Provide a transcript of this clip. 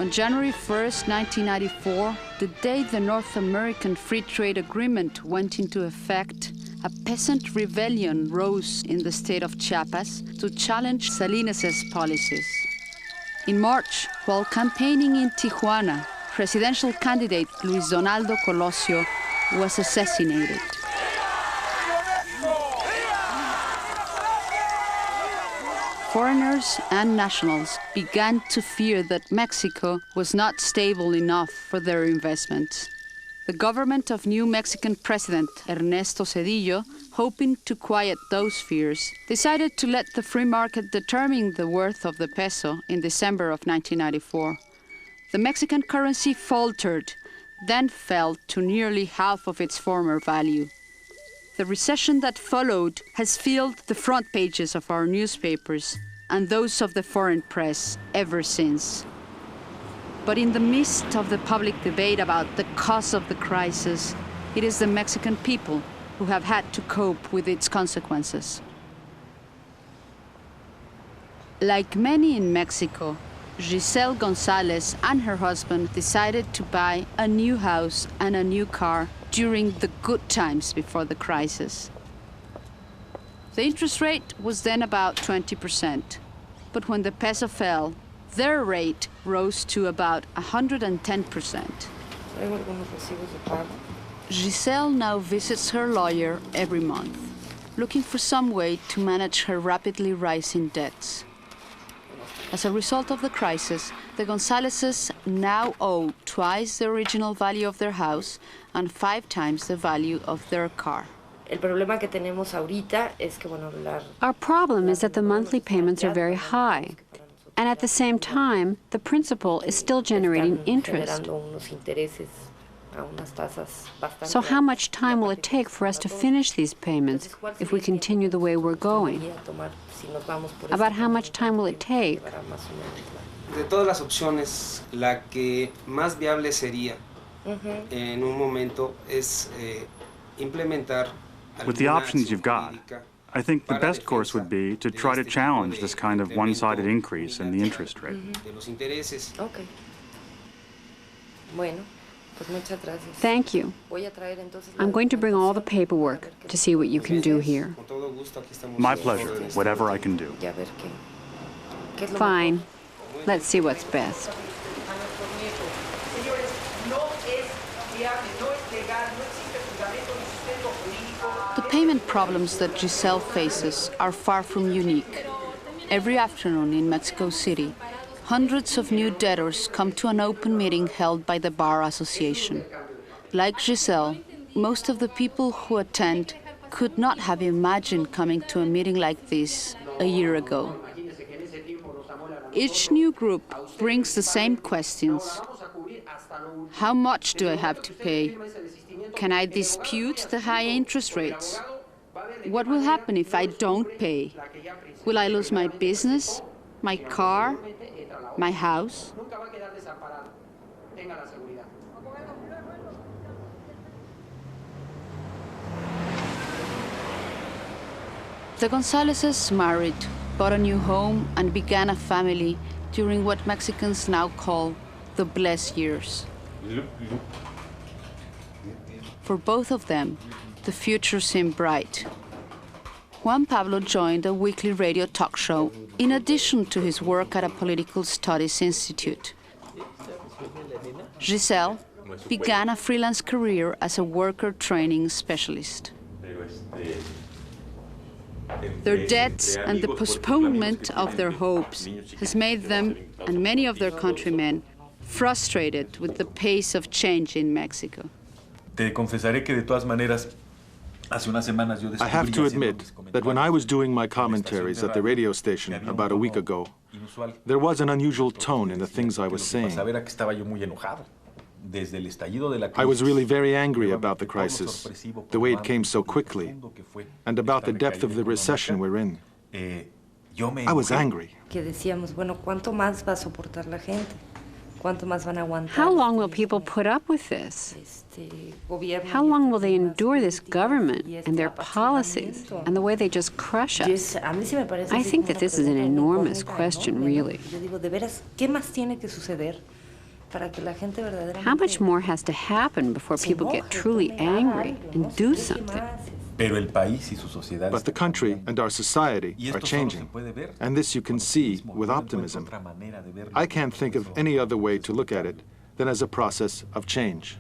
On January 1st, 1994, the day the North American Free Trade Agreement went into effect, a peasant rebellion rose in the state of Chiapas to challenge Salinas' policies. In March, while campaigning in Tijuana, presidential candidate Luis Donaldo Colosio was assassinated. Foreigners and nationals began to fear that Mexico was not stable enough for their investments. The government of new Mexican President Ernesto Zedillo, hoping to quiet those fears, decided to let the free market determine the worth of the peso in December of 1994. The Mexican currency faltered, then fell to nearly half of its former value. The recession that followed has filled the front pages of our newspapers and those of the foreign press ever since. But in the midst of the public debate about the cause of the crisis, it is the Mexican people who have had to cope with its consequences. Like many in Mexico, Giselle Gonzalez and her husband decided to buy a new house and a new car during the good times before the crisis. The interest rate was then about 20%, but when the peso fell, their rate rose to about 110%. Giselle now visits her lawyer every month, looking for some way to manage her rapidly rising debts. As a result of the crisis, the Gonzalezes now owe twice the original value of their house and 5 times the value of their car. Our problem is that the monthly payments are very high, and at the same time, the principal is still generating interest. So how much time will it take for us to finish these payments if we continue the way we're going? About how much time will it take? De todas las opciones, la que más viable sería en un momento es implementar. With the options you've got, I think the best course would be to try to challenge this kind of one-sided increase in the interest rate. Okay. Thank you. I'm going to bring all the paperwork to see what you can do here. My pleasure, whatever I can do. Fine. Let's see what's best. The payment problems that Giselle faces are far from unique. Every afternoon in Mexico City, hundreds of new debtors come to an open meeting held by the Bar Association. Like Giselle, most of the people who attend could not have imagined coming to a meeting like this a year ago. Each new group brings the same questions. How much do I have to pay? Can I dispute the high interest rates? What will happen if I don't pay? Will I lose my business, my car, my house? The Gonzalezes married, bought a new home, and began a family during what Mexicans now call the blessed years. For both of them, the future seemed bright. Juan Pablo joined a weekly radio talk show in addition to his work at a political studies institute. Giselle began a freelance career as a worker training specialist. Their debts and the postponement of their hopes has made them, and many of their countrymen, frustrated with the pace of change in Mexico. I have to admit that when I was doing my commentaries at the radio station about a week ago, there was an unusual tone in the things I was saying. I was really very angry about the crisis, the way it came so quickly, and about the depth of the recession we're in. I was angry. How long will people put up with this? How long will they endure this government and their policies and the way they just crush us? I think that this is an enormous question, really. How much more has to happen before people get truly angry and do something? But the country and our society are changing, and this you can see with optimism. I can't think of any other way to look at it than as a process of change.